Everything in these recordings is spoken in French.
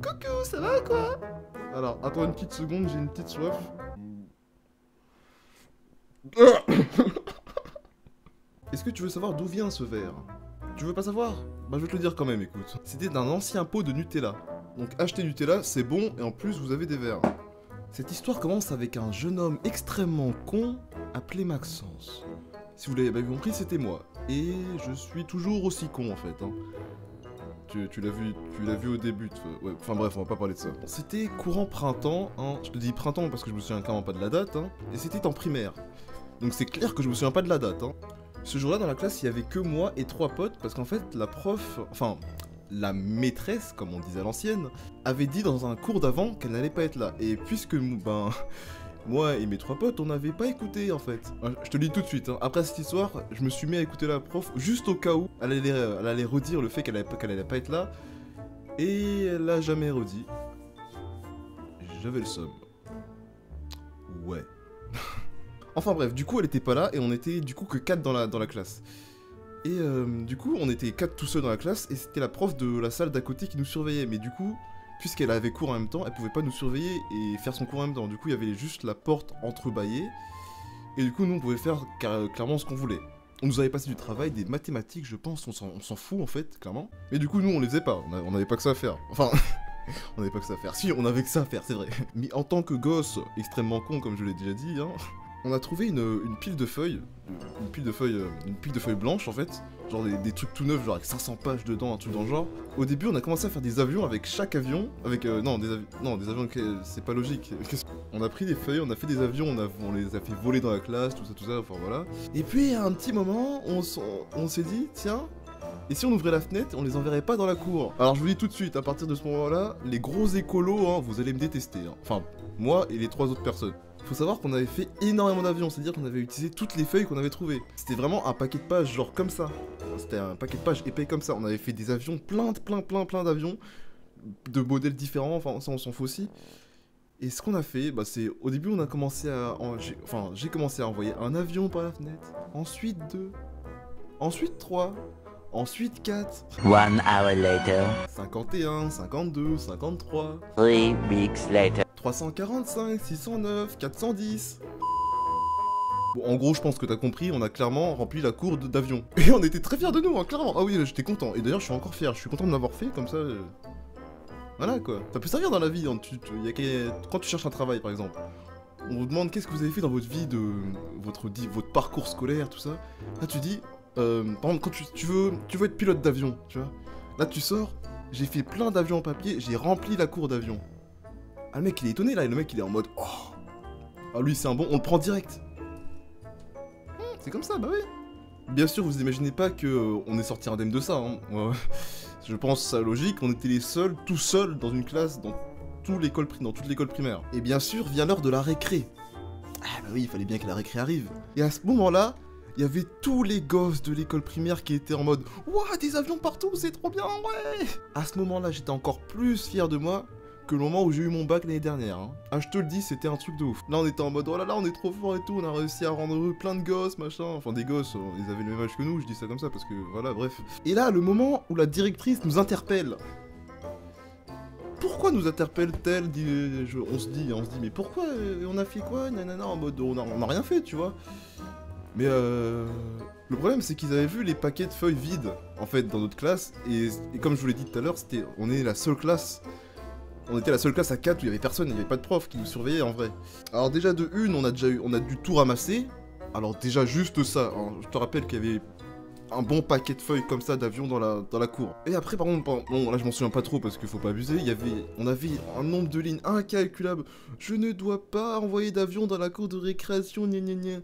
Coucou, ça va quoi? Alors, attends une petite seconde, j'ai une petite soif. Est-ce que tu veux savoir d'où vient ce verre? Tu veux pas savoir? Bah je vais te le dire quand même, écoute. C'était d'un ancien pot de Nutella. Donc acheter Nutella, c'est bon, et en plus vous avez des verres. Cette histoire commence avec un jeune homme extrêmement con appelé Maxence. Si vous l'avez pas compris, c'était moi. Et je suis toujours aussi con en fait. Hein. Tu l'as vu au début. Ouais, enfin bref, on va pas parler de ça. C'était courant printemps, hein. Je te dis printemps parce que je me souviens clairement pas de la date, hein. Et c'était en primaire. Donc c'est clair que je me souviens pas de la date, hein. Ce jour-là, dans la classe, il y avait que moi et 3 potes, parce qu'en fait, la prof, enfin, la maîtresse, comme on disait à l'ancienne, avait dit dans un cours d'avant qu'elle n'allait pas être là. Et puisque, ben, moi et mes 3 potes, on n'avait pas écouté, en fait. Je te le dis tout de suite, hein. Après cette histoire, je me suis mis à écouter la prof, juste au cas où elle allait redire le fait qu'elle allait pas être là. Et elle l'a jamais redit. J'avais le seum. Ouais. Enfin bref, du coup elle était pas là et on était du coup que 4 dans la classe. Et du coup on était 4 tout seuls dans la classe et c'était la prof de la salle d'à côté qui nous surveillait. Mais du coup, puisqu'elle avait cours en même temps, elle pouvait pas nous surveiller et faire son cours en même temps. Du coup il y avait juste la porte entrebâillée. Et du coup nous on pouvait faire clairement ce qu'on voulait. On nous avait passé du travail, des mathématiques je pense, on s'en fout en fait, clairement. Mais du coup nous on les faisait pas, on n'avait pas que ça à faire. Enfin... on n'avait pas que ça à faire. Si, on avait que ça à faire, c'est vrai. Mais en tant que gosse extrêmement con, comme je l'ai déjà dit, hein... On a trouvé une pile de feuilles, une pile de feuilles blanches en fait, genre des trucs tout neufs, genre avec 500 pages dedans, un truc dans le genre. Au début, on a commencé à faire des avions avec chaque avion, avec des avions, c'est pas logique. On a pris des feuilles, on a fait des avions, on les a fait voler dans la classe, tout ça, enfin voilà. Et puis à un petit moment, on s'est dit, tiens. Et si on ouvrait la fenêtre, on les enverrait pas dans la cour. Alors je vous dis tout de suite, à partir de ce moment-là, les gros écolos, hein, vous allez me détester. Hein. Enfin, moi et les 3 autres personnes. Faut savoir qu'on avait fait énormément d'avions, c'est-à-dire qu'on avait utilisé toutes les feuilles qu'on avait trouvées. C'était vraiment un paquet de pages genre comme ça. C'était un paquet de pages épais comme ça. On avait fait des avions, plein d'avions, de modèles différents, enfin ça on s'en fout aussi. Et ce qu'on a fait, bah c'est, au début on a commencé à, j'ai commencé à envoyer un avion par la fenêtre, ensuite 2, ensuite 3, ensuite 4. 1 hour later. 51, 52, 53. 3 weeks later. 345, 609, 410. Bon, en gros, je pense que t'as compris, on a clairement rempli la cour d'avion. Et on était très fiers de nous, hein, clairement. Ah oui, j'étais content. Et d'ailleurs, je suis encore fier. Je suis content de l'avoir fait, comme ça... Voilà, quoi. Ça peut servir dans la vie. Hein. Quand tu cherches un travail, par exemple, on vous demande qu'est-ce que vous avez fait dans votre vie, votre parcours scolaire, tout ça. Là, tu dis... par exemple, quand tu veux être pilote d'avion, tu vois. Là, tu sors, j'ai fait plein d'avions en papier, j'ai rempli la cour d'avion. Ah, le mec il est étonné là, et le mec il est en mode oh. Ah lui c'est un bon, on le prend direct. C'est comme ça, bah oui. Bien sûr vous imaginez pas que on est sorti indemne de ça, hein. Ouais. Je pense ça logique, on était les seuls, tout seuls dans une classe, dans toute l'école primaire. Et bien sûr vient l'heure de la récré. Ah bah oui, il fallait bien que la récré arrive. Et à ce moment-là, il y avait tous les gosses de l'école primaire qui étaient en mode ouah, des avions partout, c'est trop bien, ouais. À ce moment-là, j'étais encore plus fier de moi que le moment où j'ai eu mon bac l'année dernière. Hein. Ah, je te le dis, c'était un truc de ouf. Là, on était en mode, oh là là, on est trop fort et tout, on a réussi à rendre heureux plein de gosses, machin. Enfin, des gosses, ils avaient le même âge que nous, je dis ça comme ça parce que, voilà, bref. Et là, le moment où la directrice nous interpelle. Pourquoi nous interpelle-t-elle? On se dit, mais pourquoi? On a fait quoi? Nanana, en mode, on a rien fait, tu vois. Mais le problème c'est qu'ils avaient vu les paquets de feuilles vides, en fait, dans notre classe. Et comme je vous l'ai dit tout à l'heure, on est la seule classe. On était la seule classe à 4 où il y avait personne, il n'y avait pas de prof qui nous surveillait en vrai. Alors déjà de une, on a dû tout ramasser. Alors déjà juste ça, hein. Je te rappelle qu'il y avait un bon paquet de feuilles comme ça d'avions dans la cour. Et après par contre, bon là je m'en souviens pas trop parce qu'il faut pas abuser, on avait un nombre de lignes incalculable. Je ne dois pas envoyer d'avion dans la cour de récréation, gna gna gna.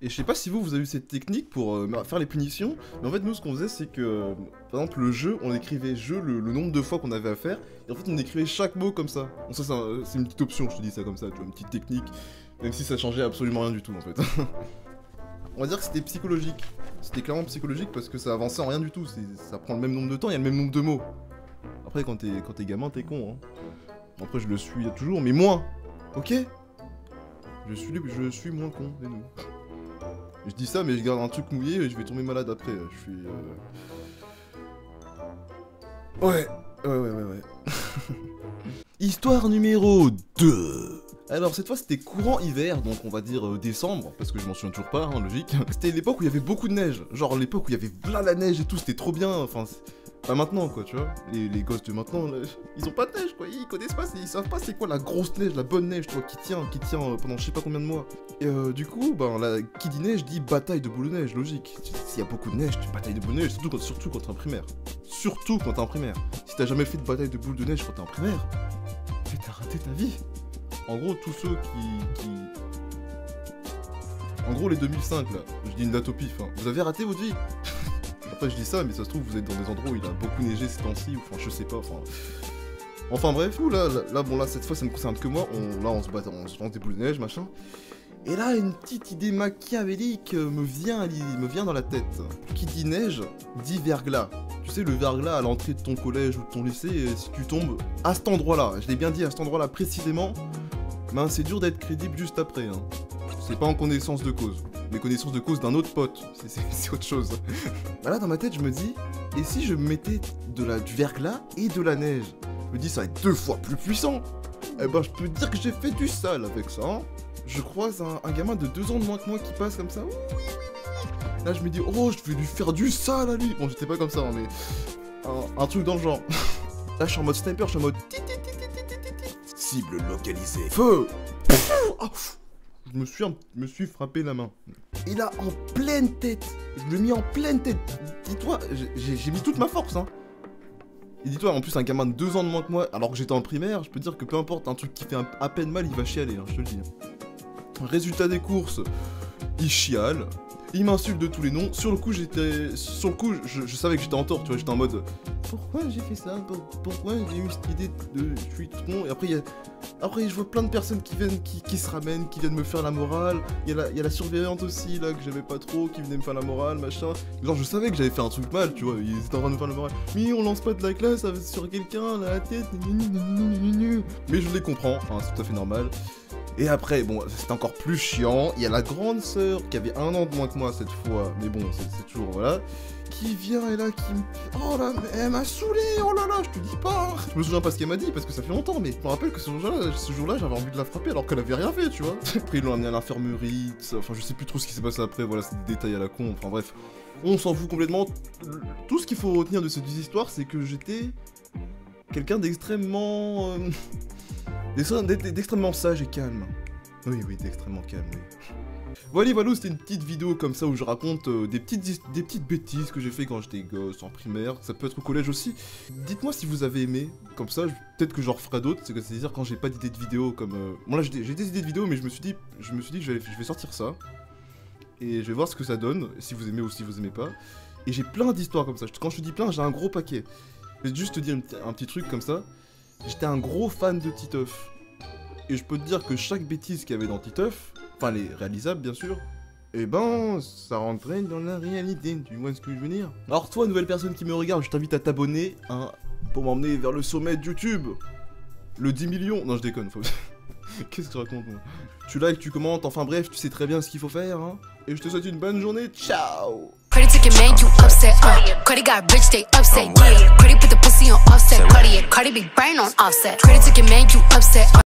Et je sais pas si vous avez eu cette technique pour faire les punitions, mais en fait nous ce qu'on faisait c'est que, par exemple le jeu, on écrivait jeu le nombre de fois qu'on avait à faire, et en fait on écrivait chaque mot comme ça. Bon ça c'est une petite option, je te dis ça comme ça, tu vois, une petite technique, même si ça changeait absolument rien du tout en fait. On va dire que c'était psychologique, c'était clairement psychologique parce que ça avançait en rien du tout, ça prend le même nombre de temps, il y a le même nombre de mots. Après quand t'es gamin t'es con hein. Après je le suis toujours, mais moins, ok? Je suis moins con, et nous. Je dis ça, mais je garde un truc mouillé et je vais tomber malade après. Je suis. Ouais. Histoire numéro 2. Alors cette fois c'était courant hiver, donc on va dire décembre, parce que je m'en souviens toujours pas, hein, logique. C'était l'époque où il y avait beaucoup de neige, genre l'époque où il y avait plein la neige et tout, c'était trop bien, enfin... Pas maintenant quoi, tu vois, les gosses de maintenant, là, ils ont pas de neige quoi, ils connaissent pas, ils savent pas c'est quoi la grosse neige, la bonne neige, tu vois, qui tient pendant je sais pas combien de mois. Et du coup, ben là, qui dit neige dit bataille de boules de neige, logique. S'il y a beaucoup de neige, tu batailles de boules de neige, surtout quand t'es en primaire. Surtout quand t'es en primaire. Si t'as jamais fait de bataille de boules de neige quand t'es en primaire, t'as raté ta vie. En gros, tous ceux qui... En gros, les 2005 là, je dis une date au pif, hein, vous avez raté votre vie. Après je dis ça, mais ça se trouve vous êtes dans des endroits où il a beaucoup neigé ces temps-ci, ou enfin je sais pas, enfin bref, là cette fois ça ne concerne que moi, on se bat, on se lance des boules de neige, machin. Et là une petite idée machiavélique me vient dans la tête. Qui dit neige, dit verglas. Tu sais le verglas à l'entrée de ton collège ou de ton lycée, et si tu tombes à cet endroit-là, je l'ai bien dit à cet endroit-là précisément, ben c'est dur d'être crédible juste après, hein. C'est pas en connaissance de cause. Mais connaissance de cause d'un autre pote, c'est autre chose. Bah là dans ma tête je me dis, et si je mettais du verglas et de la neige? Je me dis ça va être 2 fois plus puissant. Eh ben je peux te dire que j'ai fait du sale avec ça, hein. Je croise un gamin de 2 ans de moins que moi qui passe comme ça. Oui. Là je me dis, oh je vais lui faire du sale à lui. Bon j'étais pas comme ça, hein, mais un truc dans le genre. Là je suis en mode sniper, je suis en mode... Cible localisée. Feu. Je me suis frappé la main. Et là, en pleine tête, je l'ai mis en pleine tête. Dis-toi, j'ai mis toute ma force, hein. Et dis-toi, en plus, un gamin de 2 ans de moins que moi, alors que j'étais en primaire, je peux dire que peu importe, un truc qui fait à peine mal, il va chialer, hein, je te le dis. Résultat des courses, il chiale. Il m'insulte de tous les noms. Sur le coup, je savais que j'étais en tort, tu vois, j'étais en mode... Pourquoi j'ai fait ça? Pourquoi j'ai eu cette idée de... Je suis tout con. Et après, je vois plein de personnes qui viennent, qui se ramènent, qui viennent me faire la morale. Il y a la surveillante aussi, là, que j'aimais pas trop, qui venait me faire la morale, machin. Genre, je savais que j'avais fait un truc mal, tu vois, ils étaient en train de me faire la morale. Mais on lance pas de la classe sur quelqu'un, la tête... Mais je les comprends, enfin, c'est tout à fait normal. Et après, bon, c'est encore plus chiant, il y a la grande sœur qui avait 1 an de moins que moi cette fois, mais bon, c'est toujours, voilà, qui vient et là, qui me... Oh là, elle m'a saoulé, oh là là, je te dis pas. Je me souviens pas ce qu'elle m'a dit, parce que ça fait longtemps, mais je me rappelle que ce jour-là, j'avais envie de la frapper alors qu'elle avait rien fait, tu vois. Après, ils l'ont amené à l'infirmerie, enfin, je sais plus trop ce qui s'est passé après, voilà, c'est des détails à la con, enfin bref. On s'en fout complètement. Tout ce qu'il faut retenir de cette histoire, c'est que j'étais quelqu'un d'extrêmement... d'extrêmement sage et calme. Oui, d'extrêmement calme, oui. Voilà, c'était une petite vidéo comme ça où je raconte des petites bêtises que j'ai fait quand j'étais gosse, en primaire, ça peut être au collège aussi. Dites-moi si vous avez aimé, comme ça, peut-être que j'en referai d'autres, c'est-à-dire quand j'ai pas d'idée de vidéo comme... Bon là j'ai des idées de vidéo, mais je me suis dit que je vais sortir ça, et je vais voir ce que ça donne, si vous aimez ou si vous aimez pas. Et j'ai plein d'histoires comme ça, quand je te dis plein, j'ai un gros paquet. Je vais juste te dire un petit truc comme ça. J'étais un gros fan de Titeuf. Et je peux te dire que chaque bêtise qu'il y avait dans Titeuf, enfin les réalisables bien sûr, eh ben ça rentrait dans la réalité, tu vois ce que je veux dire? Alors toi, nouvelle personne qui me regarde, je t'invite à t'abonner, hein, pour m'emmener vers le sommet de YouTube. Le 10 millions, non je déconne, faut... Qu'est-ce que je raconte moi? Tu likes, tu commentes, enfin bref, tu sais très bien ce qu'il faut faire, hein. Et je te souhaite une bonne journée, ciao! Credit ticket made you upset, Cardi got rich, they upset, yeah. Cardi put the pussy on offset, Cardi be brain on offset. Credit ticket made you upset.